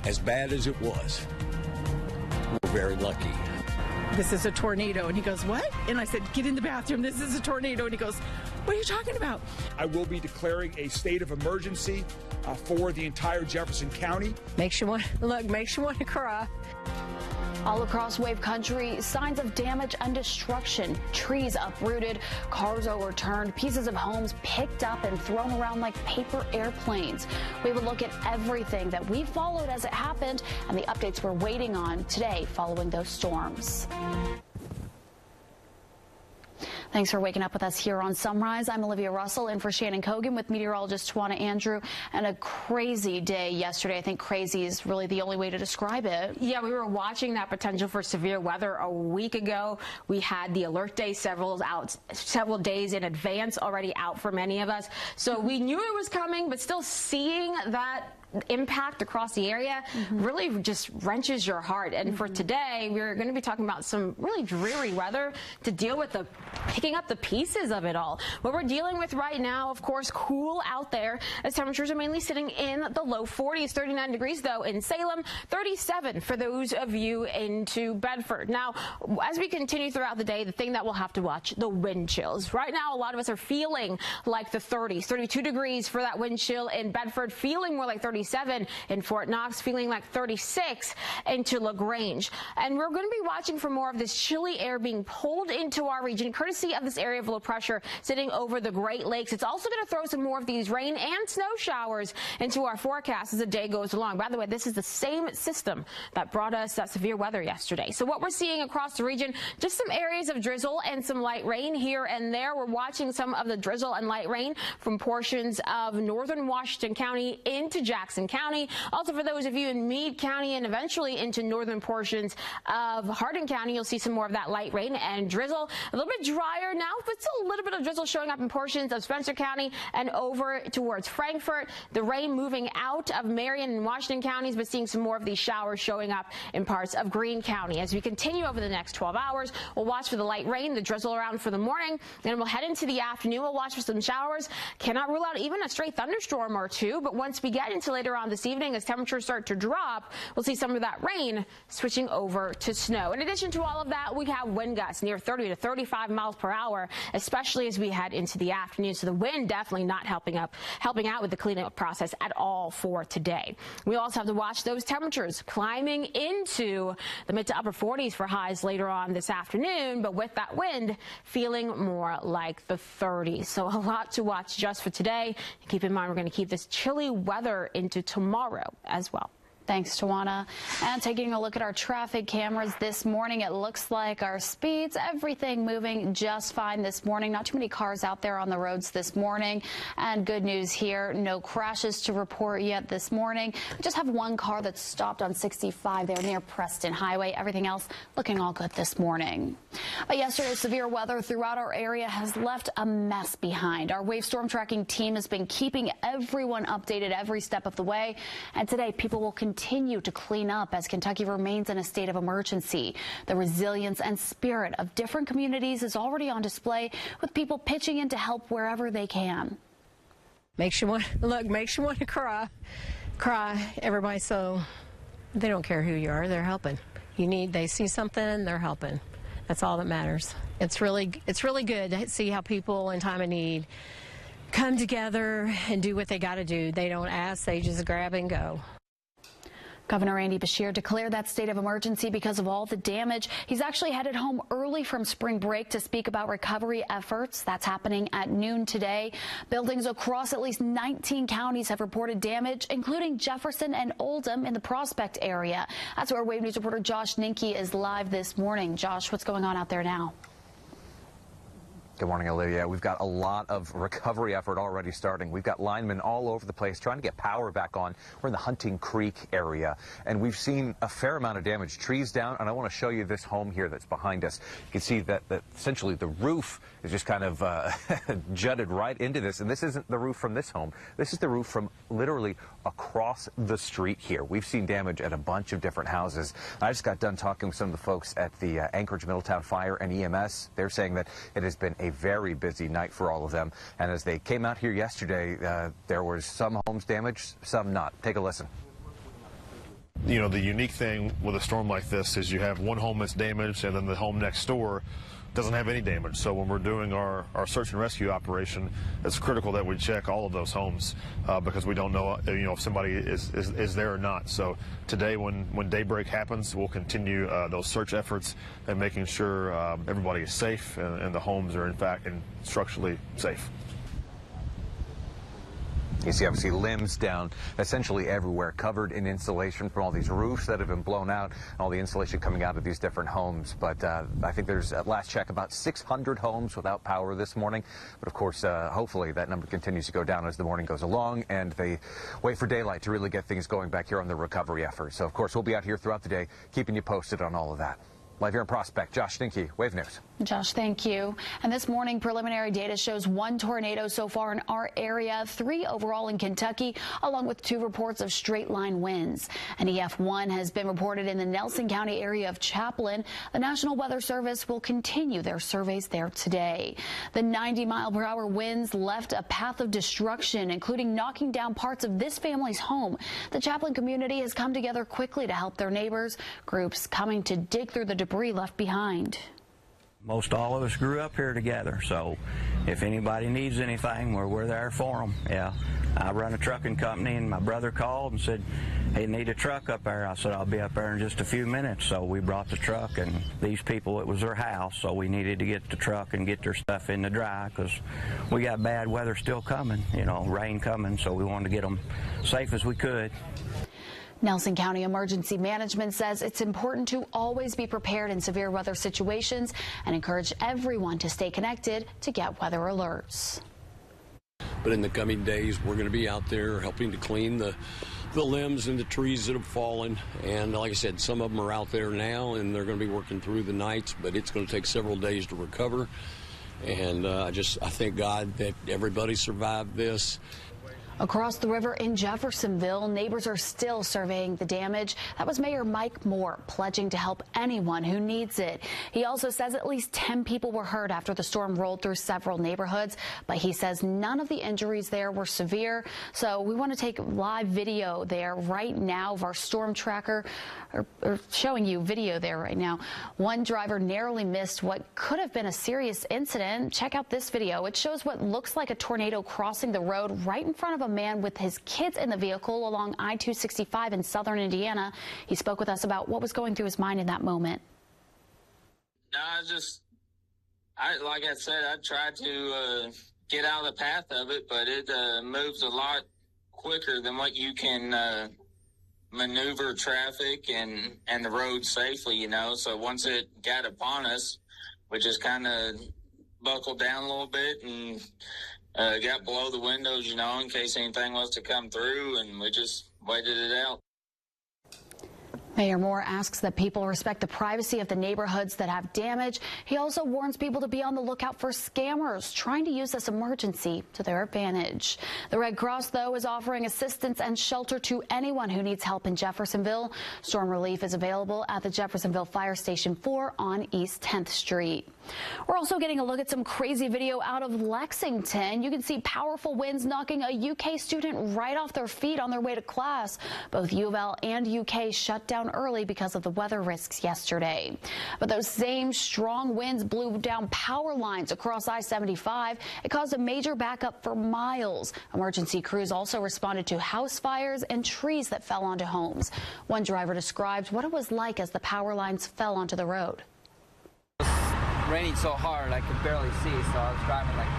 as bad as it was, we're very lucky. This is a tornado. And he goes, what? And I said, get in the bathroom. This is a tornado. And he goes, what are you talking about? I will be declaring a state of emergency for the entire Jefferson County. Makes you want to cry. All across Wave Country, signs of damage and destruction. Trees uprooted, cars overturned, pieces of homes picked up and thrown around like paper airplanes. We will look at everything that we followed as it happened and the updates we're waiting on today following those storms. Thanks for waking up with us here on Sunrise. I'm Olivia Russell in for Shannon Kogan with meteorologist Tawana Andrew. And a crazy day yesterday. I think crazy is really the only way to describe it. Yeah, we were watching that potential for severe weather a week ago. We had the alert day several days in advance already out for many of us. So we knew it was coming, but still seeing that impact across the area really just wrenches your heart. And for today, we're going to be talking about some really dreary weather to deal with picking up the pieces of it all. What we're dealing with right now, of course, cool out there as temperatures are mainly sitting in the low 40s, 39 degrees though in Salem, 37 for those of you into Bedford. Now, as we continue throughout the day, the thing that we'll have to watch, the wind chills. Right now, a lot of us are feeling like the 30s, 32 degrees for that wind chill in Bedford, feeling more like 37 in Fort Knox, feeling like 36 into LaGrange. And we're going to be watching for more of this chilly air being pulled into our region, courtesy of this area of low pressure sitting over the Great Lakes. It's also going to throw some more of these rain and snow showers into our forecast as the day goes along. By the way, this is the same system that brought us that severe weather yesterday. So what we're seeing across the region, just some areas of drizzle and some light rain here and there. We're watching some of the drizzle and light rain from portions of northern Washington County into Jackson County. Also, for those of you in Meade County and eventually into northern portions of Hardin County, you'll see some more of that light rain and drizzle. A little bit drier now, but still a little bit of drizzle showing up in portions of Spencer County and over towards Frankfort. The rain moving out of Marion and Washington counties, but seeing some more of these showers showing up in parts of Greene County. As we continue over the next 12 hours, we'll watch for the light rain, the drizzle around for the morning. Then we'll head into the afternoon. We'll watch for some showers. Cannot rule out even a stray thunderstorm or two, but once we get into later on this evening, as temperatures start to drop, we'll see some of that rain switching over to snow. In addition to all of that, we have wind gusts near 30 to 35 miles per hour, especially as we head into the afternoon. So the wind definitely not helping out with the cleanup process at all for today. We also have to watch those temperatures climbing into the mid to upper 40s for highs later on this afternoon, but with that wind feeling more like the 30s. So a lot to watch just for today. And keep in mind, we're going to keep this chilly weather into tomorrow as well. Thanks, Tawana. And taking a look at our traffic cameras this morning, it looks like our speeds, everything moving just fine this morning. Not too many cars out there on the roads this morning. And good news here, no crashes to report yet this morning. We just have one car that's stopped on 65 there near Preston Highway. Everything else looking all good this morning. But yesterday's severe weather throughout our area has left a mess behind. Our wave storm tracking team has been keeping everyone updated every step of the way. And today, people will continue to clean up as Kentucky remains in a state of emergency. The resilience and spirit of different communities is already on display, with people pitching in to help wherever they can. Makes you want to cry. Everybody, so they don't care who you are, they're helping. They see something, they're helping. That's all that matters. It's really good to see how people in time of need come together and do what they got to do. They don't ask, they just grab and go. Governor Andy Beshear declared that state of emergency because of all the damage. He's actually headed home early from spring break to speak about recovery efforts. That's happening at noon today. Buildings across at least 19 counties have reported damage, including Jefferson and Oldham in the Prospect area. That's where Wave News reporter Josh Ninke is live this morning. Josh, what's going on out there now? Good morning, Olivia. We've got a lot of recovery effort already starting. We've got linemen all over the place trying to get power back on. We're in the Hunting Creek area, and we've seen a fair amount of damage. Trees down, and I want to show you this home here that's behind us. You can see that essentially the roof is just kind of jutted right into this, and this isn't the roof from this home. This is the roof from literally across the street here. We've seen damage at a bunch of different houses. I just got done talking with some of the folks at the Anchorage Middletown Fire and EMS. They're saying that it has been a very busy night for all of them, and as they came out here yesterday, there was some homes damaged, some not. Take a listen. you know, the unique thing with a storm like this is you have one home that's damaged, and then the home next door doesn't have any damage. So when we're doing our search and rescue operation, it's critical that we check all of those homes because we don't know, you know, if somebody is there or not. So today, when daybreak happens, we'll continue those search efforts and making sure everybody is safe and the homes are in fact structurally safe. You see, obviously, limbs down essentially everywhere, covered in insulation from all these roofs that have been blown out, and all the insulation coming out of these different homes. But I think there's, at last check, about 600 homes without power this morning. But, of course, hopefully that number continues to go down as the morning goes along, and they wait for daylight to really get things going back here on the recovery effort. So, of course, we'll be out here throughout the day, keeping you posted on all of that. Live here in Prospect, Josh Stinky, Wave News. Josh, thank you. And this morning, preliminary data shows 1 tornado so far in our area, 3 overall in Kentucky, along with 2 reports of straight-line winds. An EF1 has been reported in the Nelson County area of Chaplin. The National Weather Service will continue their surveys there today. The 90-mile-per-hour winds left a path of destruction, including knocking down parts of this family's home. The Chaplin community has come together quickly to help their neighbors, groups coming to dig through the debris left behind. Most all of us grew up here together, so if anybody needs anything, we're there for them. Yeah, I run a trucking company, and my brother called and said, "Hey, need a truck up there." I said, "I'll be up there in just a few minutes." So we brought the truck, and these people, it was their house, so we needed to get the truck and get their stuff in the dry because we got bad weather still coming, you know, rain coming, so we wanted to get them safe as we could. Nelson County Emergency Management says it's important to always be prepared in severe weather situations and encourage everyone to stay connected to get weather alerts. But in the coming days, we're going to be out there helping to clean the limbs and the trees that have fallen. And like I said, some of them are out there now, and they're going to be working through the nights, but it's going to take several days to recover. And I thank God that everybody survived this. Across the river in Jeffersonville, neighbors are still surveying the damage. That was Mayor Mike Moore pledging to help anyone who needs it. He also says at least 10 people were hurt after the storm rolled through several neighborhoods, but he says none of the injuries there were severe. So we want to take live video there right now of our storm tracker, or showing you video there right now. One driver narrowly missed what could have been a serious incident. Check out this video. It shows what looks like a tornado crossing the road right in front of a man with his kids in the vehicle along I-265 in southern Indiana. He spoke with us about what was going through his mind in that moment. No, like I said, I tried to get out of the path of it, but it moves a lot quicker than what you can maneuver traffic and the road safely, you know. So once it got upon us, we just kind of buckled down a little bit and got below the windows, you know, in case anything was to come through, and we just waited it out. Mayor Moore asks that people respect the privacy of the neighborhoods that have damage. He also warns people to be on the lookout for scammers trying to use this emergency to their advantage. The Red Cross, though, is offering assistance and shelter to anyone who needs help in Jeffersonville. Storm relief is available at the Jeffersonville Fire Station 4 on East 10th Street. We're also getting a look at some crazy video out of Lexington. You can see powerful winds knocking a UK student right off their feet on their way to class. Both U of L and UK shut down early because of the weather risks yesterday. But those same strong winds blew down power lines across I-75. It caused a major backup for miles. Emergency crews also responded to house fires and trees that fell onto homes. One driver described what it was like as the power lines fell onto the road. Raining so hard I could barely see, so I was driving like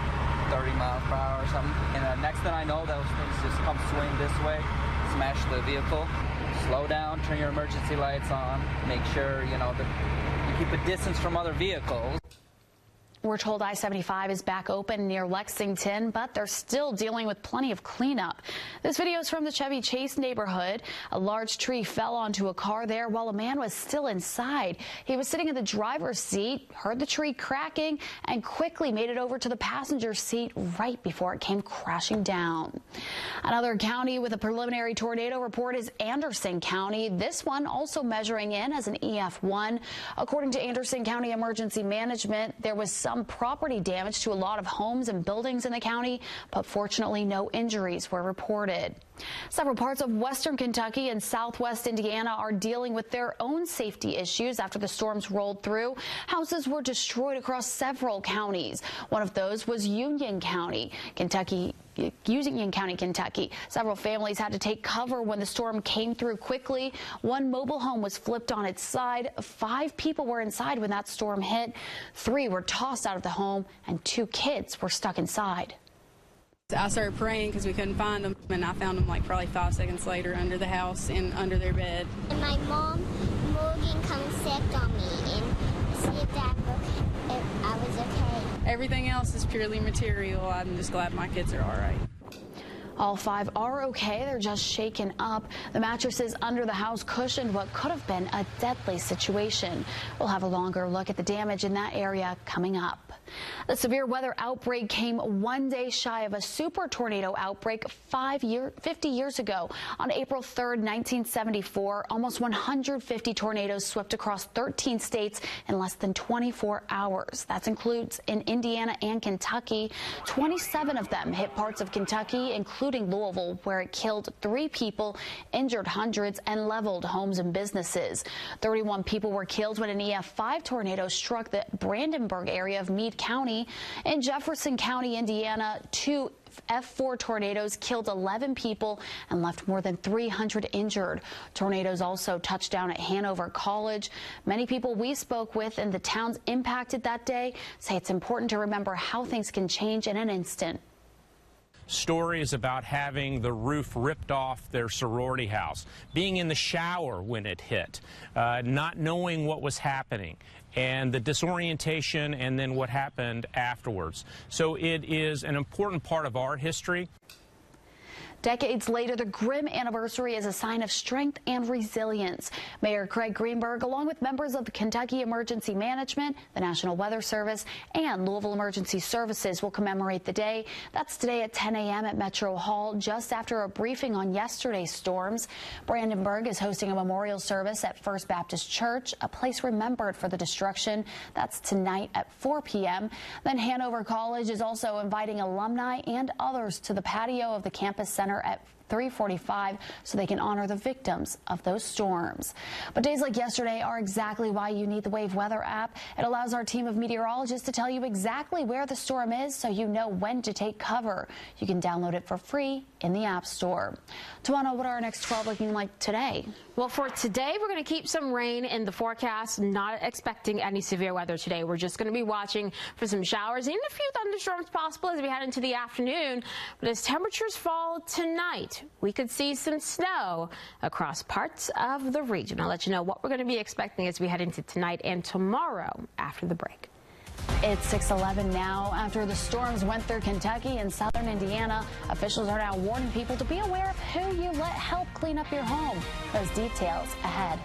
30 miles per hour or something. And next thing I know, those things just come swing this way, smash the vehicle. Slow down, turn your emergency lights on, make sure, you know, that you keep a distance from other vehicles. We're told I-75 is back open near Lexington, but they're still dealing with plenty of cleanup. This video is from the Chevy Chase neighborhood. A large tree fell onto a car there while a man was still inside. He was sitting in the driver's seat, heard the tree cracking, and quickly made it over to the passenger seat right before it came crashing down. Another county with a preliminary tornado report is Anderson County. This one also measuring in as an EF1. According to Anderson County Emergency Management, there was some some property damage to a lot of homes and buildings in the county, but fortunately no injuries were reported. Several parts of western Kentucky and southwest Indiana are dealing with their own safety issues after the storms rolled through. Houses were destroyed across several counties. One of those was Union County, Kentucky. Several families had to take cover when the storm came through quickly. One mobile home was flipped on its side. 5 people were inside when that storm hit. 3 were tossed out of the home, and 2 kids were stuck inside. I started praying because we couldn't find them, and I found them like probably 5 seconds later under the house and under their bed. And my mom, Morgan, come and checked on me and see if I was okay. Everything else is purely material. I'm just glad my kids are all right. All 5 are okay. They're just shaken up. The mattresses under the house cushioned what could have been a deadly situation. We'll have a longer look at the damage in that area coming up. The severe weather outbreak came 1 day shy of a super tornado outbreak 50 years ago. On April 3rd, 1974, almost 150 tornadoes swept across 13 states in less than 24 hours. That includes in Indiana and Kentucky. 27 of them hit parts of Kentucky, including Louisville, where it killed 3 people, injured hundreds, and leveled homes and businesses. 31 people were killed when an EF5 tornado struck the Brandenburg area of Meade County. In Jefferson County, Indiana, 2 F4 tornadoes killed 11 people and left more than 300 injured. Tornadoes also touched down at Hanover College. Many people we spoke with in the towns impacted that day say it's important to remember how things can change in an instant. Stories about having the roof ripped off their sorority house, being in the shower when it hit, not knowing what was happening, and the disorientation and then what happened afterwards. So it is an important part of our history. Decades later, the grim anniversary is a sign of strength and resilience. Mayor Craig Greenberg, along with members of the Kentucky Emergency Management, the National Weather Service, and Louisville Emergency Services will commemorate the day. That's today at 10 a.m. at Metro Hall, just after a briefing on yesterday's storms. Brandenburg is hosting a memorial service at First Baptist Church, a place remembered for the destruction. That's tonight at 4 p.m. Then Hanover College is also inviting alumni and others to the patio of the campus center at 3:45 so they can honor the victims of those storms. But days like yesterday are exactly why you need the Wave Weather app. It allows our team of meteorologists to tell you exactly where the storm is so you know when to take cover. You can download it for free in the App Store. Tawana, what are our next 12 looking like today? Well, for today, we're going to keep some rain in the forecast. Not expecting any severe weather today. We're just going to be watching for some showers and a few thunderstorms possible as we head into the afternoon. But as temperatures fall tonight, we could see some snow across parts of the region. I'll let you know what we're going to be expecting as we head into tonight and tomorrow after the break. It's 6:11 now. After the storms went through Kentucky and southern Indiana, officials are now warning people to be aware of who you let help clean up your home. Those details ahead.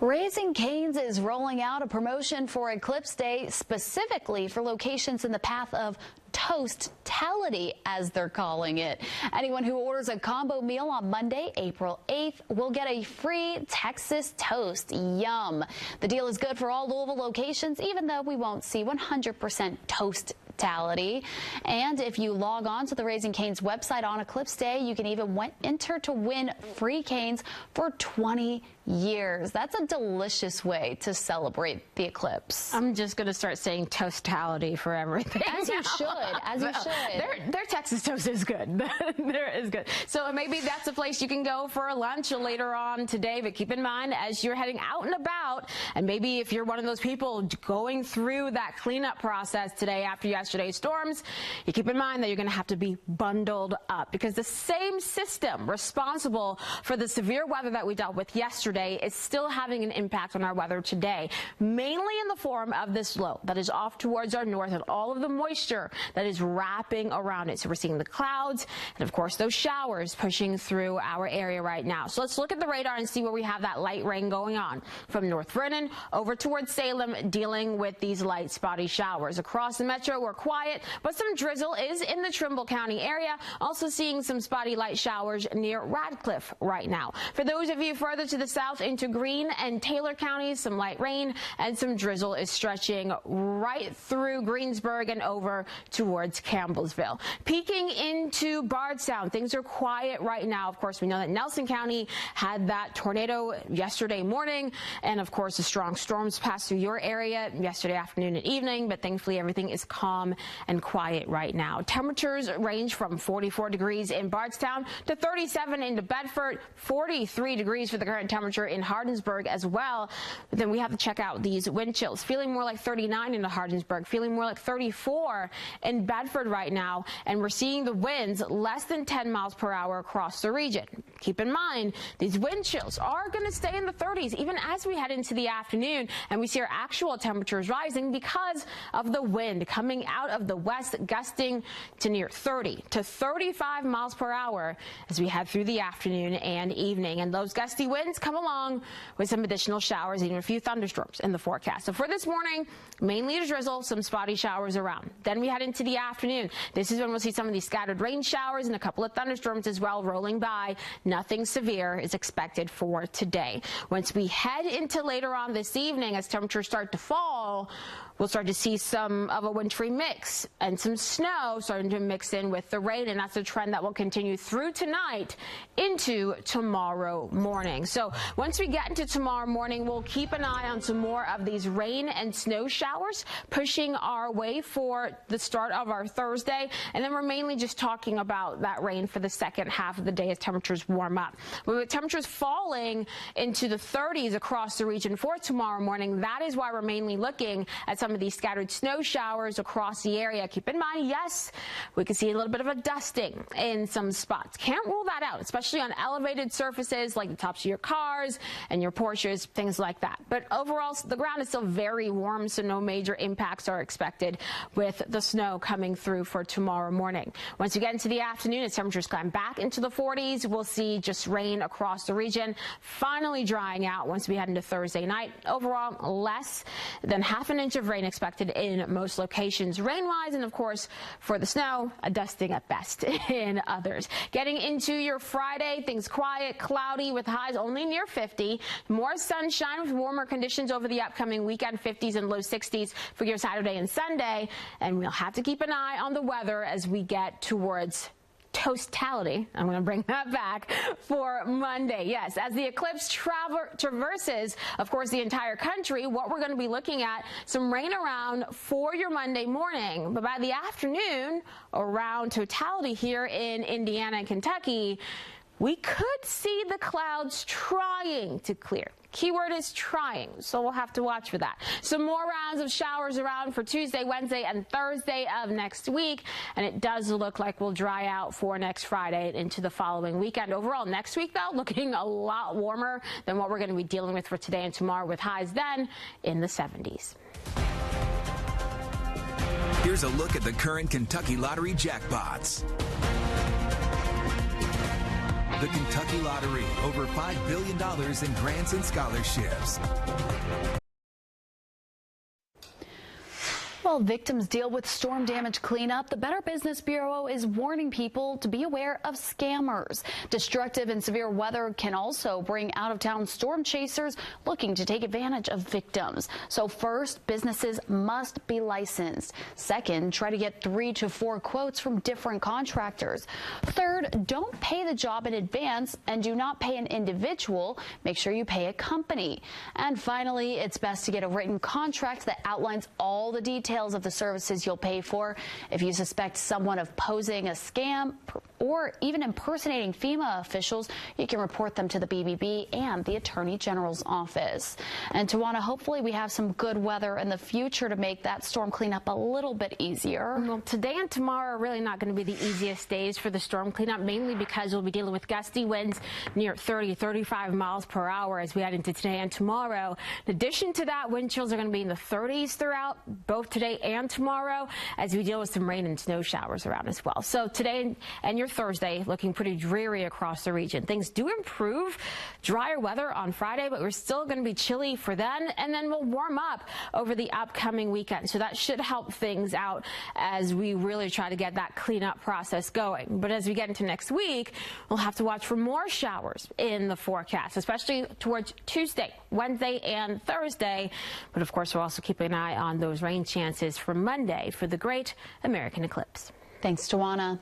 Raising Cane's is rolling out a promotion for Eclipse Day specifically for locations in the path of toastality, as they're calling it. Anyone who orders a combo meal on Monday, April 8th, will get a free Texas toast. Yum. The deal is good for all Louisville locations, even though we won't see 100% toastality. And if you log on to the Raising Cane's website on Eclipse Day, you can even enter to win free canes for 20 years. That's a delicious way to celebrate the eclipse. I'm just going to start saying toastality for everything. As you should. As you should. Their Texas toast is good. There is good. So maybe that's a place you can go for a lunch later on today. But keep in mind, as you're heading out and about, and maybe if you're one of those people going through that cleanup process today after yesterday's storms, you keep in mind that you're going to have to be bundled up, because the same system responsible for the severe weather that we dealt with yesterday is still having an impact on our weather today, mainly in the form of this low that is off towards our north and all of the moisture that is wrapping around it. So we're seeing the clouds and, of course, those showers pushing through our area right now. So let's look at the radar and see where we have that light rain going on. From North Vernon over towards Salem, dealing with these light spotty showers. Across the metro, we're quiet, but some drizzle is in the Trimble County area. Also seeing some spotty light showers near Radcliffe right now. For those of you further to the south into Greene and Taylor counties, some light rain and some drizzle is stretching right through Greensburg and over towards Campbellsville. Peeking into Bardstown, things are quiet right now. Of course, we know that Nelson County had that tornado yesterday morning, and of course the strong storms passed through your area yesterday afternoon and evening, but thankfully everything is calm and quiet right now. Temperatures range from 44 degrees in Bardstown to 37 into Bedford, 43 degrees for the current temperature in Hardinsburg as well. But then we have to check out these wind chills. Feeling more like 39 into Hardinsburg, feeling more like 34 in Bedford right now, and we're seeing the winds less than 10 miles per hour across the region. Keep in mind, these wind chills are going to stay in the 30s even as we head into the afternoon, and we see our actual temperatures rising because of the wind coming out of the west, gusting to near 30 to 35 miles per hour as we head through the afternoon and evening. And those gusty winds come along with some additional showers, even a few thunderstorms in the forecast. So for this morning, mainly a drizzle, some spotty showers around. Then we head into the afternoon. This is when we'll see some of these scattered rain showers and a couple of thunderstorms as well rolling by. Nothing severe is expected for today. Once we head into later on this evening, as temperatures start to fall, we'll start to see some of a wintry mix and some snow starting to mix in with the rain, and that's a trend that will continue through tonight into tomorrow morning. So once we get into tomorrow morning, we'll keep an eye on some more of these rain and snow showers pushing our way for the start of our Thursday, and then we're mainly just talking about that rain for the second half of the day as temperatures warm up. With temperatures falling into the 30s across the region for tomorrow morning, that is why we're mainly looking at some of these scattered snow showers across the area. Keep in mind, yes, we could see a little bit of a dusting in some spots. Can't rule that out, especially on elevated surfaces like the tops of your cars and your Porsches, things like that. But overall, the ground is still very warm, so no major impacts are expected with the snow coming through for tomorrow morning. Once we get into the afternoon, as temperatures climb back into the 40s, we'll see just rain across the region, finally drying out once we head into Thursday night. Overall, less than half an inch of rain expected in most locations rain-wise, and of course for the snow, a dusting at best in others. Getting into your Friday, things quiet, cloudy with highs only near 50. More sunshine with warmer conditions over the upcoming weekend, 50s and low 60s for your Saturday and Sunday, and we'll have to keep an eye on the weather as we get towards toastality. I'm going to bring that back for Monday. Yes, as the eclipse traverses, of course, the entire country, what we're going to be looking at, some rain around for your Monday morning. But by the afternoon, around totality here in Indiana and Kentucky, we could see the clouds trying to clear. Keyword is trying, so we'll have to watch for that. Some more rounds of showers around for Tuesday, Wednesday, and Thursday of next week, and it does look like we'll dry out for next Friday and into the following weekend. Overall, next week, though, looking a lot warmer than what we're going to be dealing with for today and tomorrow, with highs then in the 70s. Here's a look at the current Kentucky Lottery jackpots. The Kentucky Lottery, over $5 billion in grants and scholarships. While victims deal with storm damage cleanup, the Better Business Bureau is warning people to be aware of scammers. Destructive and severe weather can also bring out-of-town storm chasers looking to take advantage of victims. So first, businesses must be licensed. Second, try to get 3 to 4 quotes from different contractors. Third, don't pay the job in advance, and do not pay an individual. Make sure you pay a company. And finally, it's best to get a written contract that outlines all the details of the services you'll pay for. If you suspect someone of posing a scam or even impersonating FEMA officials, you can report them to the BBB and the Attorney General's office. And Tawana, hopefully we have some good weather in the future to make that storm cleanup a little bit easier. Well, today and tomorrow are really not going to be the easiest days for the storm cleanup, mainly because we'll be dealing with gusty winds near 30, 35 miles per hour as we head into today and tomorrow. In addition to that, wind chills are going to be in the 30s throughout both today today and tomorrow as we deal with some rain and snow showers around as well. So today and your Thursday looking pretty dreary across the region. Things do improve, drier weather on Friday, but we're still going to be chilly for then, and then we'll warm up over the upcoming weekend. So that should help things out as we really try to get that cleanup process going. But as we get into next week, we'll have to watch for more showers in the forecast, especially towards Tuesday, Wednesday, and Thursday. But of course, we'll also keep an eye on those rain chances for Monday for the Great American Eclipse. Thanks, Tawana.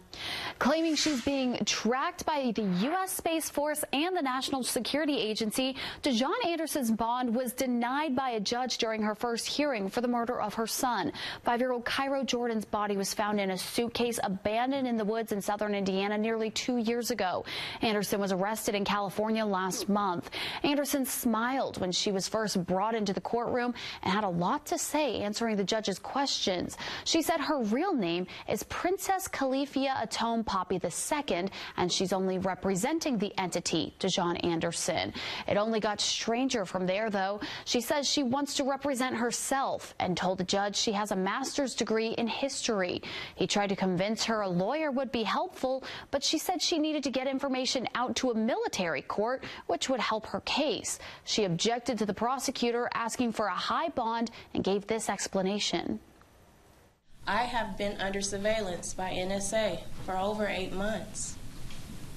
Claiming she's being tracked by the U.S. Space Force and the National Security Agency, Dejon Anderson's bond was denied by a judge during her first hearing for the murder of her son. 5-year-old Cairo Jordan's body was found in a suitcase abandoned in the woods in southern Indiana nearly 2 years ago. Anderson was arrested in California last month. Anderson smiled when she was first brought into the courtroom and had a lot to say answering the judge's questions. She said her real name is Princess Califia Atone Poppy II, and she's only representing the entity, Dejon Anderson. It only got stranger from there, though. She says she wants to represent herself and told the judge she has a master's degree in history. He tried to convince her a lawyer would be helpful, but she said she needed to get information out to a military court, which would help her case. She objected to the prosecutor asking for a high bond and gave this explanation. I have been under surveillance by NSA for over 8 months.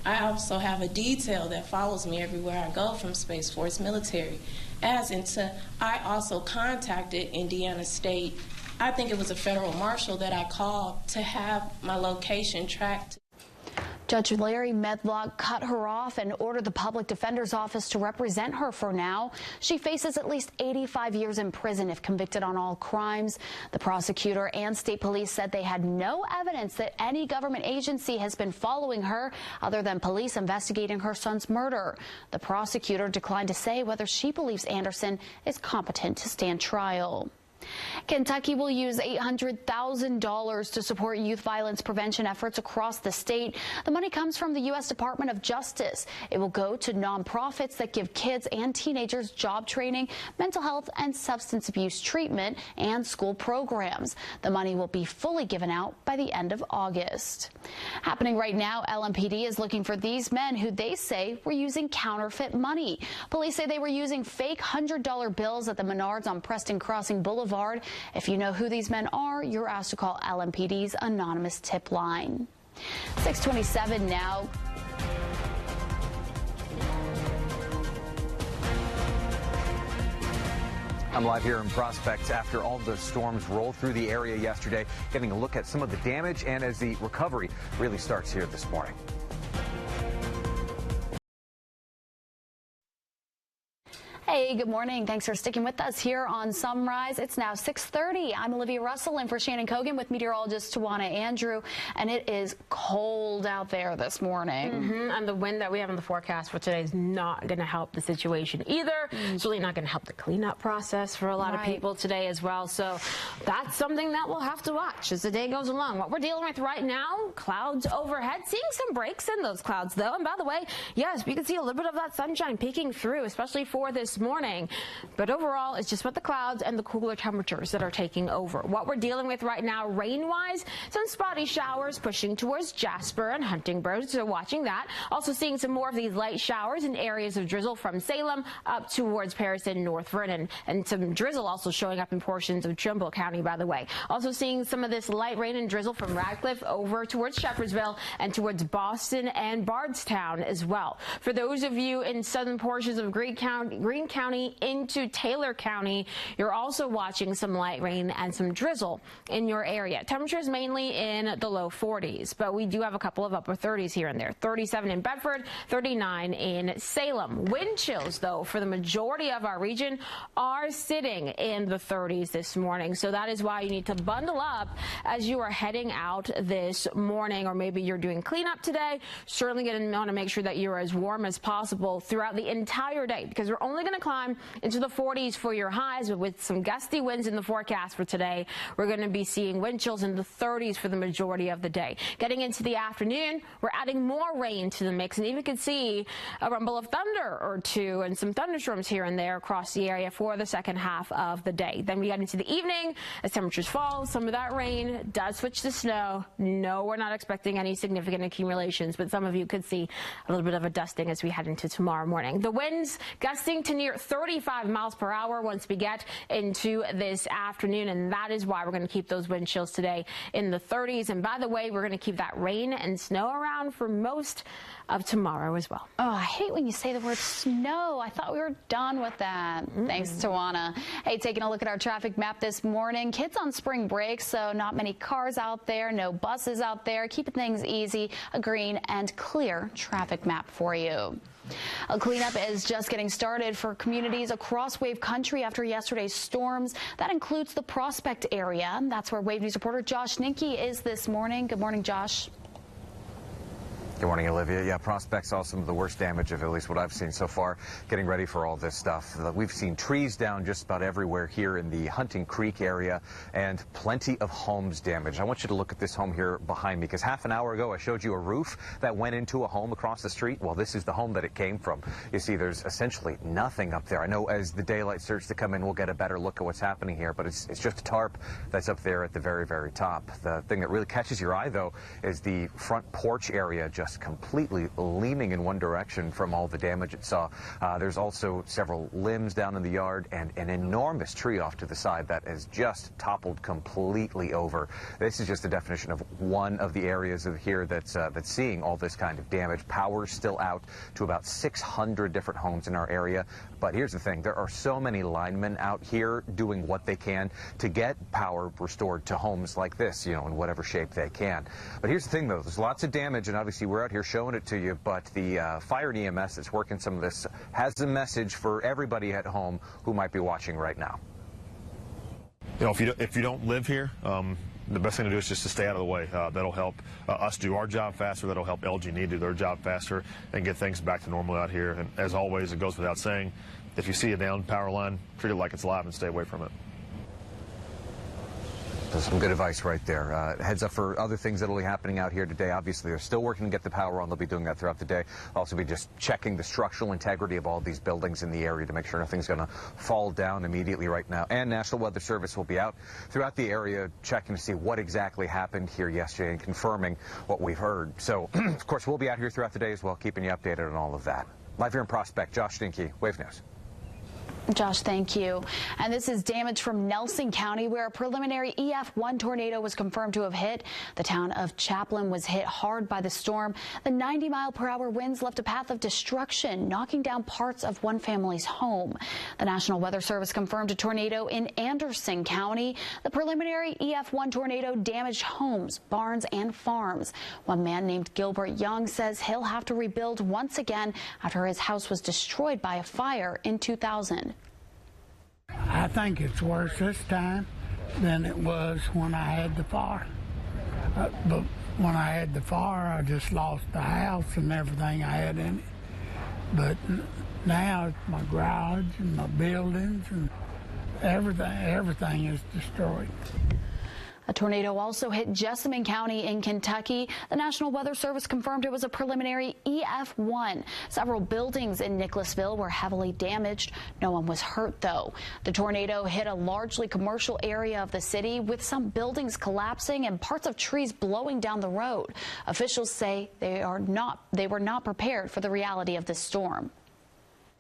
I also have a detail that follows me everywhere I go from Space Force military. I also contacted Indiana State. I think it was a federal marshal that I called to have my location tracked. Judge Larry Medlock cut her off and ordered the public defender's office to represent her for now. She faces at least 85 years in prison if convicted on all crimes. The prosecutor and state police said they had no evidence that any government agency has been following her other than police investigating her son's murder. The prosecutor declined to say whether she believes Anderson is competent to stand trial. Kentucky will use $800,000 to support youth violence prevention efforts across the state. The money comes from the U.S. Department of Justice. It will go to nonprofits that give kids and teenagers job training, mental health and substance abuse treatment, and school programs. The money will be fully given out by the end of August. Happening right now, LMPD is looking for these men who they say were using counterfeit money. Police say they were using fake $100 bills at the Menards on Preston Crossing Boulevard. If you know who these men are, you're asked to call LMPD's anonymous tip line. 6:27 now. I'm live here in Prospect after all the storms rolled through the area yesterday, getting a look at some of the damage and as the recovery really starts here this morning. Hey, good morning. Thanks for sticking with us here on Sunrise. It's now 6:30. I'm Olivia Russell in for Shannon Kogan with meteorologist Tawana Andrew, and it is cold out there this morning. And the wind that we have in the forecast for today is not going to help the situation either. It's really not going to help the cleanup process for a lot of people today as well. So that's something that we'll have to watch as the day goes along. What we're dealing with right now, clouds overhead, seeing some breaks in those clouds though. And by the way, yes, we can see a little bit of that sunshine peeking through, especially for this morning. But overall, it's just with the clouds and the cooler temperatures that are taking over. What we're dealing with right now, rain-wise, some spotty showers pushing towards Jasper and Huntingburg, so watching that. Also seeing some more of these light showers in areas of drizzle from Salem up towards Paris and North Vernon, and some drizzle also showing up in portions of Trumbull County, by the way. Also seeing some of this light rain and drizzle from Radcliffe over towards Shepherdsville and towards Boston and Bardstown as well. For those of you in southern portions of Greene County into Taylor County, you're also watching some light rain and some drizzle in your area. Temperatures mainly in the low 40s, but we do have a couple of upper 30s here and there. 37 in Bedford, 39 in Salem. Wind chills, though, for the majority of our region are sitting in the 30s this morning. So that is why you need to bundle up as you are heading out this morning, or maybe you're doing cleanup today. Certainly going to want to make sure that you're as warm as possible throughout the entire day, because we're only going to climb into the 40s for your highs, but with some gusty winds in the forecast for today, we're going to be seeing wind chills in the 30s for the majority of the day. Getting into the afternoon, we're adding more rain to the mix, and even could see a rumble of thunder or two and some thunderstorms here and there across the area for the second half of the day. Then we get into the evening as temperatures fall. Some of that rain does switch to snow. No, we're not expecting any significant accumulations, but some of you could see a little bit of a dusting as we head into tomorrow morning. The winds gusting to near 35 miles per hour once we get into this afternoon, and that is why we're going to keep those wind chills today in the 30s. And by the way, we're going to keep that rain and snow around for most of tomorrow as well. Oh, I hate when you say the word snow. I thought we were done with that. Thanks, Tawana. Hey, taking a look at our traffic map this morning. Kids on spring break, so not many cars out there, no buses out there, keeping things easy. A green and clear traffic map for you. A cleanup is just getting started for communities across Wave Country after yesterday's storms. That includes the Prospect area. That's where Wave News reporter Josh Ninke is this morning. Good morning, Josh. Good morning, Olivia. Yeah, Prospect saw some of the worst damage of at least what I've seen so far, getting ready for all this stuff. We've seen trees down just about everywhere here in the Hunting Creek area and plenty of homes damaged. I want you to look at this home here behind me, because half an hour ago I showed you a roof that went into a home across the street. Well, this is the home that it came from. You see, there's essentially nothing up there. I know as the daylight starts to come in, we'll get a better look at what's happening here, but it's just a tarp that's up there at the very, very top. The thing that really catches your eye, though, is the front porch area just completely leaning in one direction from all the damage it saw. There's also several limbs down in the yard and an enormous tree off to the side that has just toppled completely over. This is just the definition of one of the areas of here that's seeing all this kind of damage. Power's still out to about 600 different homes in our area. But here's the thing, there are so many linemen out here doing what they can to get power restored to homes like this, you know, in whatever shape they can. But here's the thing, though, there's lots of damage, and obviously we're out here showing it to you, but the fire and EMS that's working some of this has a message for everybody at home who might be watching right now. You know, if you don't live here, the best thing to do is just to stay out of the way. That'll help us do our job faster. That'll help LG&E do their job faster and get things back to normal out here. And as always, it goes without saying, if you see a down power line, treat it like it's live and stay away from it. So some good advice right there. Heads up for other things that will be happening out here today. Obviously, they're still working to get the power on. They'll be doing that throughout the day. Also be just checking the structural integrity of all these buildings in the area to make sure nothing's going to fall down immediately right now. And National Weather Service will be out throughout the area checking to see what exactly happened here yesterday and confirming what we've heard. So, of course, we'll be out here throughout the day as well, keeping you updated on all of that. Live here in Prospect, Josh Ninke, Wave News. Josh, thank you. And this is damage from Nelson County, where a preliminary EF1 tornado was confirmed to have hit. The town of Chaplin was hit hard by the storm. The 90-mile-per-hour winds left a path of destruction, knocking down parts of one family's home. The National Weather Service confirmed a tornado in Anderson County. The preliminary EF1 tornado damaged homes, barns, and farms. One man named Gilbert Young says he'll have to rebuild once again after his house was destroyed by a fire in 2000. I think it's worse this time than it was when I had the fire. But when I had the fire, I just lost the house and everything I had in it. But now it's my garage and my buildings and everything is destroyed. A tornado also hit Jessamine County in Kentucky. The National Weather Service confirmed it was a preliminary EF1. Several buildings in Nicholasville were heavily damaged. No one was hurt, though. The tornado hit a largely commercial area of the city, with some buildings collapsing and parts of trees blowing down the road. Officials say they were not prepared for the reality of this storm.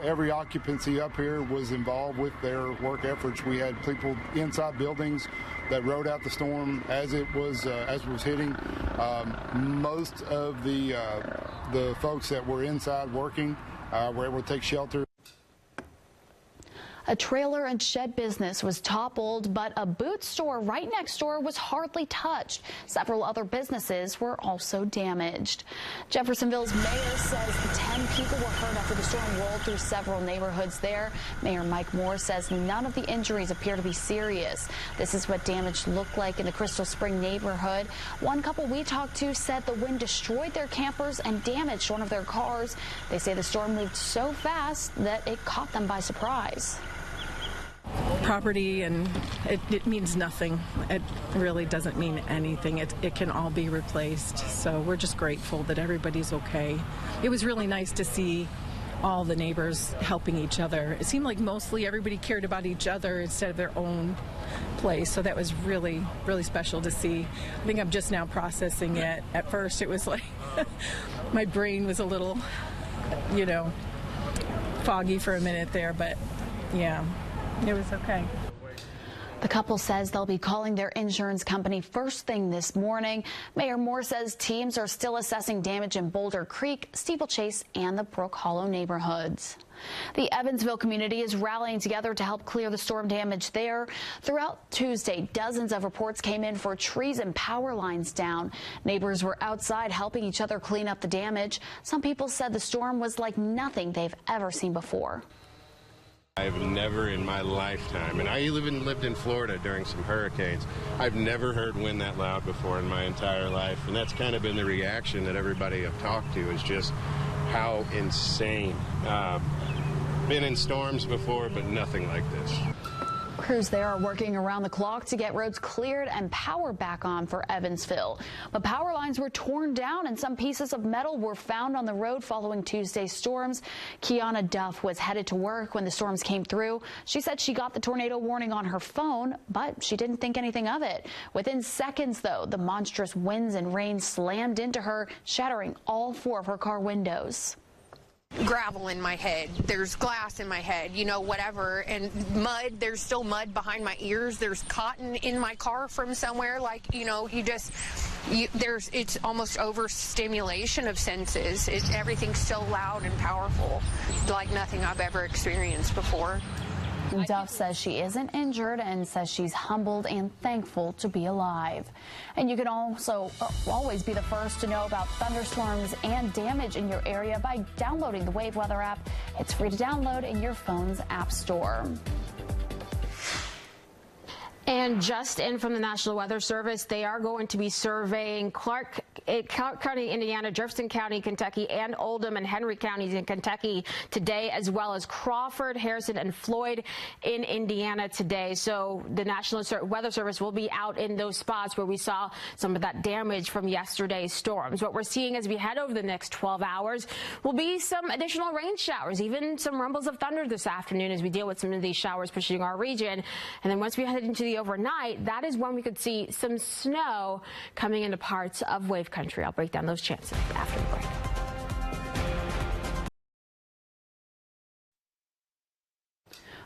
Every occupancy up here was involved with their work efforts. We had people inside buildings that rode out the storm as it was hitting. Most of the folks that were inside working were able to take shelter. A trailer and shed business was toppled, but a boot store right next door was hardly touched. Several other businesses were also damaged. Jeffersonville's mayor says 10 people were hurt after the storm rolled through several neighborhoods there. Mayor Mike Moore says none of the injuries appear to be serious. This is what damage looked like in the Crystal Spring neighborhood. One couple we talked to said the wind destroyed their campers and damaged one of their cars. They say the storm moved so fast that it caught them by surprise. Property, and it means nothing. It really doesn't mean anything. It can all be replaced. So we're just grateful that everybody's okay. It was really nice to see all the neighbors helping each other. It seemed like mostly everybody cared about each other instead of their own place. So that was really, really special to see. I think I'm just now processing it. At first it was like my brain was a little, foggy for a minute there, but yeah. It was okay. The couple says they'll be calling their insurance company first thing this morning. Mayor Moore says teams are still assessing damage in Boulder Creek, Steeplechase, and the Brook Hollow neighborhoods. The Evansville community is rallying together to help clear the storm damage there. Throughout Tuesday, dozens of reports came in for trees and power lines down. Neighbors were outside helping each other clean up the damage. Some people said the storm was like nothing they've ever seen before. I've never in my lifetime, and I even lived in Florida during some hurricanes, I've never heard wind that loud before in my entire life. And that's kind of been the reaction that everybody I've talked to, is just how insane. Been in storms before, but nothing like this. Crews there are working around the clock to get roads cleared and power back on for Evansville. But power lines were torn down and some pieces of metal were found on the road following Tuesday's storms. Kiana Duff was headed to work when the storms came through. She said she got the tornado warning on her phone, but she didn't think anything of it. Within seconds, though, the monstrous winds and rain slammed into her, shattering all 4 of her car windows. Gravel in my head, there's glass in my head, whatever, and mud, there's still mud behind my ears, there's cotton in my car from somewhere, it's almost overstimulation of senses. Everything's so loud and powerful, like nothing I've ever experienced before. Duff says she isn't injured and says she's humbled and thankful to be alive. And you can also always be the first to know about thunderstorms and damage in your area by downloading the Wave Weather app. It's free to download in your phone's app store. And just in from the National Weather Service, they are going to be surveying Clark County, Indiana, Jefferson County, Kentucky, and Oldham and Henry counties in Kentucky today, as well as Crawford, Harrison, and Floyd in Indiana today. So the National Weather Service will be out in those spots where we saw some of that damage from yesterday's storms. What we're seeing as we head over the next 12 hours will be some additional rain showers, even some rumbles of thunder this afternoon as we deal with some of these showers pushing our region. And then once we head into the overnight, that is when we could see some snow coming into parts of Wave Country. I'll break down those chances after the break.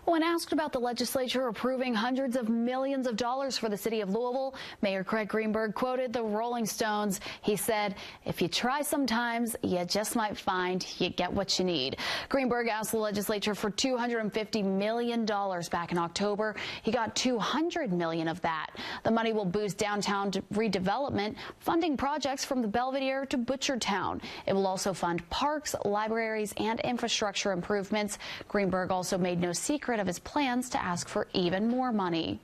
When asked about the legislature approving hundreds of millions of dollars for the city of Louisville, Mayor Craig Greenberg quoted the Rolling Stones. He said, "If you try sometimes, you just might find you get what you need." Greenberg asked the legislature for $250 million back in October. He got $200 million of that. The money will boost downtown redevelopment, funding projects from the Belvedere to Butchertown. It will also fund parks, libraries, and infrastructure improvements. Greenberg also made no secret of his plans to ask for even more money.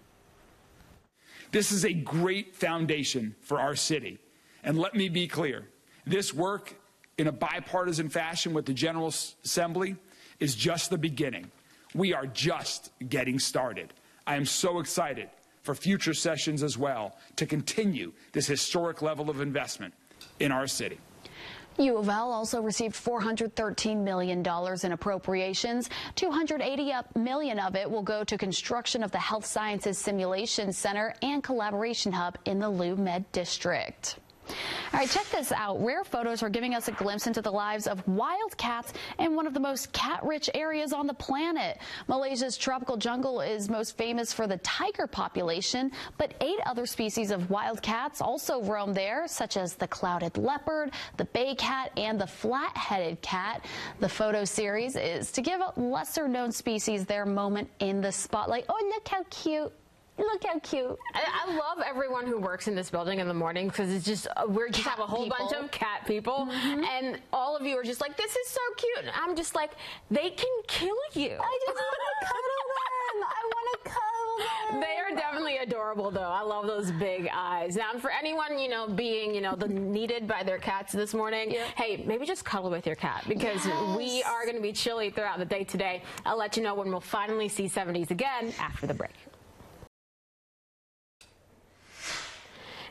This is a great foundation for our city. And let me be clear, this work in a bipartisan fashion with the General Assembly is just the beginning. We are just getting started. I am so excited for future sessions as well to continue this historic level of investment in our city. U of L also received $413 million in appropriations. $280 million of it will go to construction of the Health Sciences Simulation Center and Collaboration Hub in the Lou Med District. All right, check this out. Rare photos are giving us a glimpse into the lives of wild cats in one of the most cat-rich areas on the planet. Malaysia's tropical jungle is most famous for the tiger population, but 8 other species of wild cats also roam there, such as the clouded leopard, the bay cat, and the flat-headed cat. The photo series is to give lesser-known species their moment in the spotlight. Oh, look how cute. Look how cute. I love everyone who works in this building in the morning because it's just, we just have a whole bunch of cat people. And all of you are just like, this is so cute. And I'm just like, they can kill you. I just want to cuddle them. I want to cuddle them. They are definitely adorable, though. I love those big eyes. Now, and for anyone, being, needed by their cats this morning, hey, maybe just cuddle with your cat because we are going to be chilly throughout the day today. I'll let you know when we'll finally see 70s again after the break.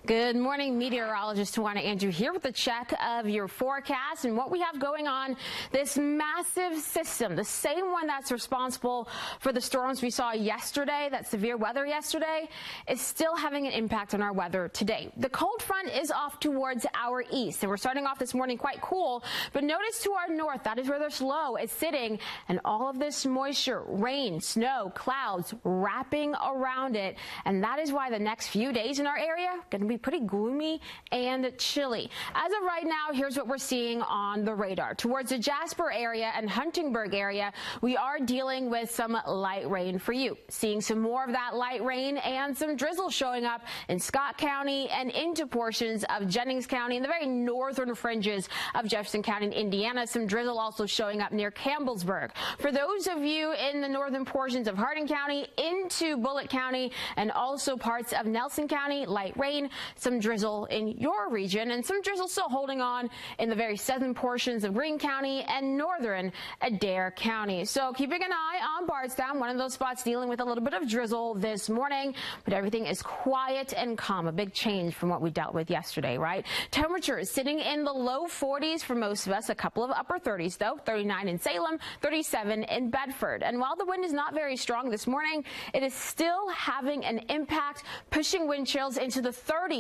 Good morning, meteorologist Tawana Andrew here with a check of your forecast and what we have going on. This massive system, the same one that's responsible for the storms we saw yesterday, that severe weather yesterday, is still having an impact on our weather today. The cold front is off towards our east, and we're starting off this morning quite cool, but notice to our north, that is where this low is sitting, and all of this moisture, rain, snow, clouds wrapping around it, and that is why the next few days in our area are going to be pretty gloomy and chilly. As of right now, here's what we're seeing on the radar. Towards the Jasper area and Huntingburg area, we are dealing with some light rain for you. Seeing some more of that light rain and some drizzle showing up in Scott County and into portions of Jennings County and the very northern fringes of Jefferson County in Indiana. Some drizzle also showing up near Campbellsburg. For those of you in the northern portions of Hardin County into Bullitt County and also parts of Nelson County, light rain, some drizzle in your region, and some drizzle still holding on in the very southern portions of Greene County and northern Adair County. So keeping an eye on Bardstown, one of those spots dealing with a little bit of drizzle this morning, but everything is quiet and calm. A big change from what we dealt with yesterday, right? Temperatures sitting in the low 40s for most of us, a couple of upper 30s though, 39 in Salem, 37 in Bedford. And while the wind is not very strong this morning, it is still having an impact, pushing wind chills into the 30s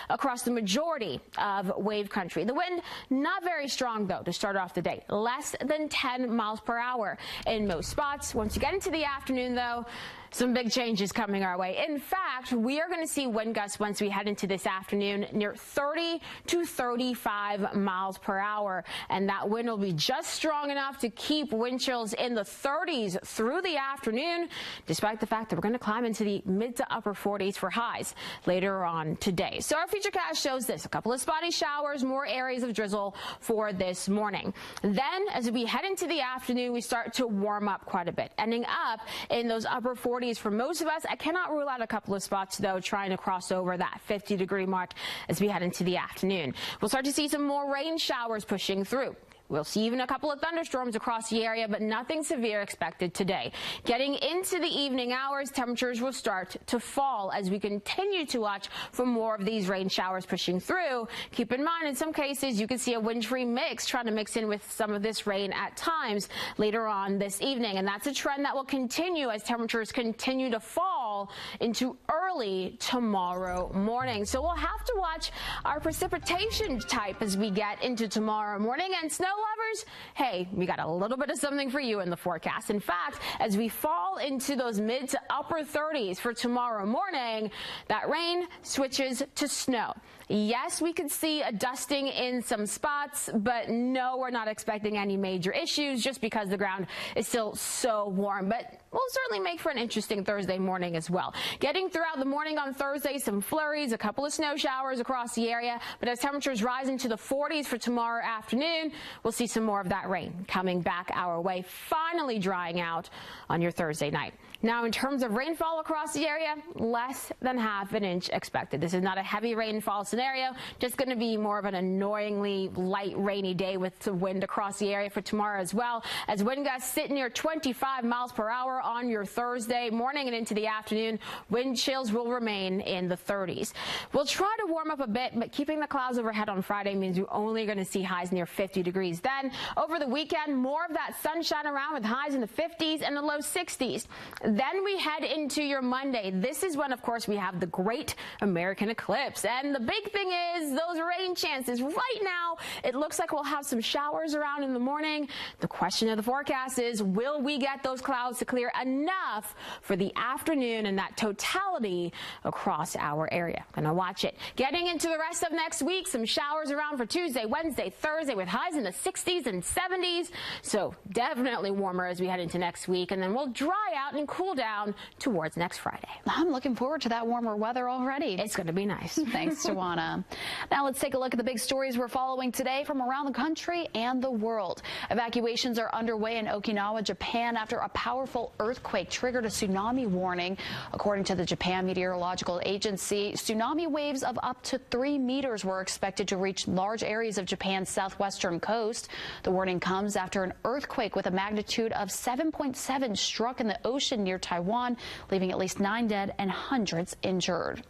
across the majority of wave country. The wind not very strong though to start off the day, less than 10 miles per hour in most spots. Once you get into the afternoon though, some big changes coming our way. In fact, we are going to see wind gusts once we head into this afternoon near 30 to 35 miles per hour. And that wind will be just strong enough to keep wind chills in the 30s through the afternoon, despite the fact that we're going to climb into the mid to upper 40s for highs later on today. So our futurecast shows this, a couple of spotty showers, more areas of drizzle for this morning. Then as we head into the afternoon, we start to warm up quite a bit, ending up in those upper 40s for most of us. I cannot rule out a couple of spots, though, trying to cross over that 50-degree mark as we head into the afternoon. We'll start to see some more rain showers pushing through. We'll see even a couple of thunderstorms across the area, but nothing severe expected today. Getting into the evening hours, temperatures will start to fall as we continue to watch for more of these rain showers pushing through. Keep in mind, in some cases, you can see a wintry mix trying to mix in with some of this rain at times later on this evening. And that's a trend that will continue as temperatures continue to fall into early tomorrow morning. So we'll have to watch our precipitation type as we get into tomorrow morning. And snow lovers, hey, we got a little bit of something for you in the forecast. In fact, as we fall into those mid to upper 30s for tomorrow morning, that rain switches to snow. Yes, we could see a dusting in some spots, but no, we're not expecting any major issues just because the ground is still so warm. But we'll certainly make for an interesting Thursday morning as well. Getting throughout the morning on Thursday, some flurries, a couple of snow showers across the area. But as temperatures rise into the 40s for tomorrow afternoon, we'll see some more of that rain coming back our way, finally drying out on your Thursday night. Now, in terms of rainfall across the area, less than half an inch expected. This is not a heavy rainfall scenario, just going to be more of an annoyingly light rainy day with some wind across the area for tomorrow as well, as wind gusts sit near 25 miles per hour on your Thursday morning and into the afternoon. Wind chills will remain in the 30s. We'll try to warm up a bit, but keeping the clouds overhead on Friday means you're only going to see highs near 50 degrees. Then over the weekend, more of that sunshine around with highs in the 50s and the low 60s. Then we head into your Monday. This is when, of course, we have the great American eclipse. And the big big thing is those rain chances. Right now, it looks like we'll have some showers around in the morning. The question of the forecast is, will we get those clouds to clear enough for the afternoon and that totality across our area? Gonna watch it. Getting into the rest of next week, some showers around for Tuesday, Wednesday, Thursday with highs in the 60s and 70s. So definitely warmer as we head into next week, and then we'll dry out and cool down towards next Friday. I'm looking forward to that warmer weather already. It's going to be nice. Thanks, Tawana. Now let's take a look at the big stories we're following today from around the country and the world. Evacuations are underway in Okinawa, Japan after a powerful earthquake triggered a tsunami warning. According to the Japan Meteorological Agency, tsunami waves of up to 3 meters were expected to reach large areas of Japan's southwestern coast. The warning comes after an earthquake with a magnitude of 7.7 struck in the ocean near Taiwan, leaving at least 9 dead and hundreds injured.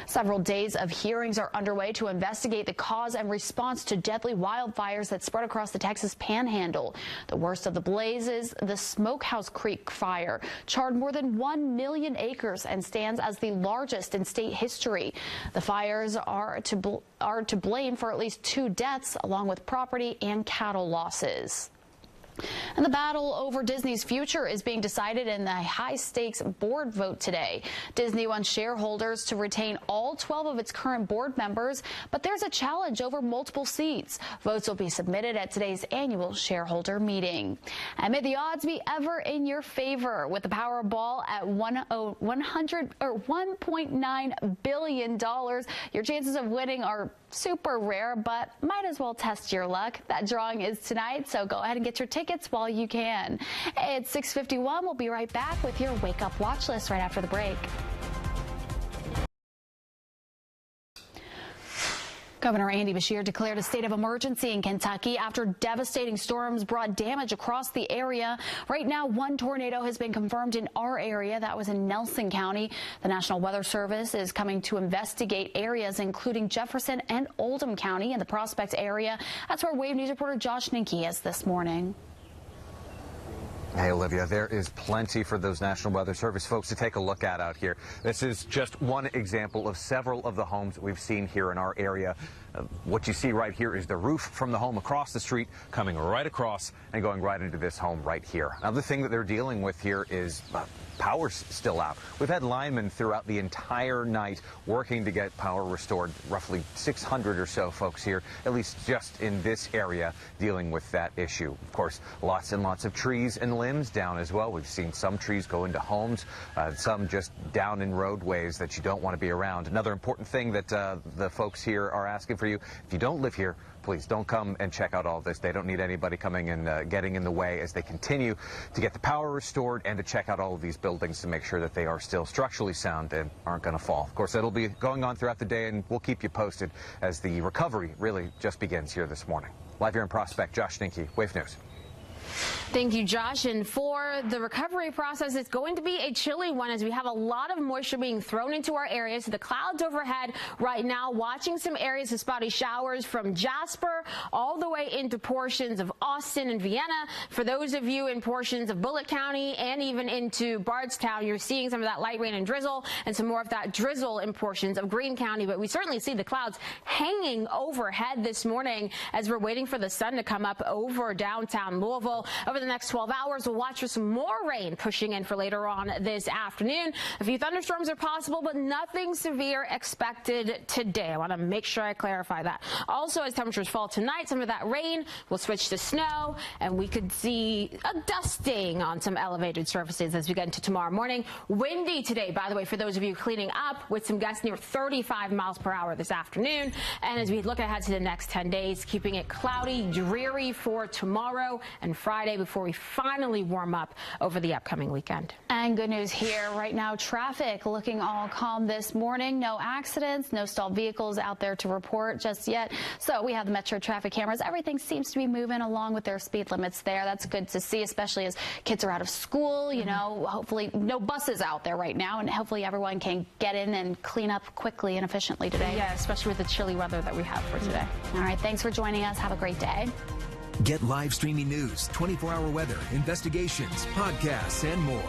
Several days of hearings are underway to investigate the cause and response to deadly wildfires that spread across the Texas Panhandle. The worst of the blazes, the Smokehouse Creek fire, charred more than 1 million acres and stands as the largest in state history. The fires are to blame for at least 2 deaths, along with property and cattle losses. And the battle over Disney's future is being decided in the high-stakes board vote today. Disney wants shareholders to retain all 12 of its current board members, but there's a challenge over multiple seats. Votes will be submitted at today's annual shareholder meeting. And may the odds be ever in your favor with the Powerball at $1.9 billion. Your chances of winning are super rare, but might as well test your luck. That drawing is tonight, so go ahead and get your tickets while you can. It's 6:51. We'll be right back with your Wake Up Watch List right after the break. Governor Andy Beshear declared a state of emergency in Kentucky after devastating storms brought damage across the area. Right now, 1 tornado has been confirmed in our area. That was in Nelson County. The National Weather Service is coming to investigate areas including Jefferson and Oldham County in the Prospect area. That's where Wave News reporter Josh Ninke is this morning. Hey, Olivia, there is plenty for those National Weather Service folks to take a look at out here. This is just one example of several of the homes that we've seen here in our area. What you see right here is the roof from the home across the street coming right across and going right into this home right here. Another thing that they're dealing with here is power's still out. We've had linemen throughout the entire night working to get power restored. Roughly 600 or so folks here, at least just in this area, dealing with that issue. Of course, lots and lots of trees and limbs down as well. We've seen some trees go into homes, some just down in roadways that you don't want to be around. Another important thing that the folks here are asking for you, if you don't live here, please don't come and check out all this. They don't need anybody coming and getting in the way as they continue to get the power restored and to check out all of these buildings to make sure that they are still structurally sound and aren't going to fall. Of course, that'll be going on throughout the day, and we'll keep you posted as the recovery really just begins here this morning. Live here in Prospect, Josh Ninke, Wave News. Thank you, Josh. And for the recovery process, it's going to be a chilly one as we have a lot of moisture being thrown into our area. So the clouds overhead right now, watching some areas of spotty showers from Jasper all the way into portions of Austin and Vienna. For those of you in portions of Bullitt County and even into Bardstown, you're seeing some of that light rain and drizzle and some more of that drizzle in portions of Greene County. But we certainly see the clouds hanging overhead this morning as we're waiting for the sun to come up over downtown Louisville. Over the next 12 hours, we'll watch for some more rain pushing in for later on this afternoon. A few thunderstorms are possible, but nothing severe expected today. I want to make sure I clarify that. Also, as temperatures fall tonight, some of that rain will switch to snow, and we could see a dusting on some elevated surfaces as we get into tomorrow morning. Windy today, by the way, for those of you cleaning up, with some gusts near 35 miles per hour this afternoon. And as we look ahead to the next 10 days, keeping it cloudy, dreary for tomorrow and Friday before we finally warm up over the upcoming weekend. And good news here right now, traffic looking all calm this morning. No accidents, no stalled vehicles out there to report just yet. So we have the Metro traffic cameras. Everything seems to be moving along with their speed limits there. That's good to see, especially as kids are out of school. You know, hopefully no buses out there right now, and hopefully everyone can get in and clean up quickly and efficiently today. Yeah, especially with the chilly weather that we have for today. All right, thanks for joining us. Have a great day. Get live streaming news, 24-hour weather, investigations, podcasts, and more.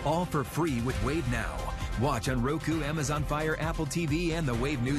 All for free with Wave Now. Watch on Roku, Amazon Fire, Apple TV, and the Wave News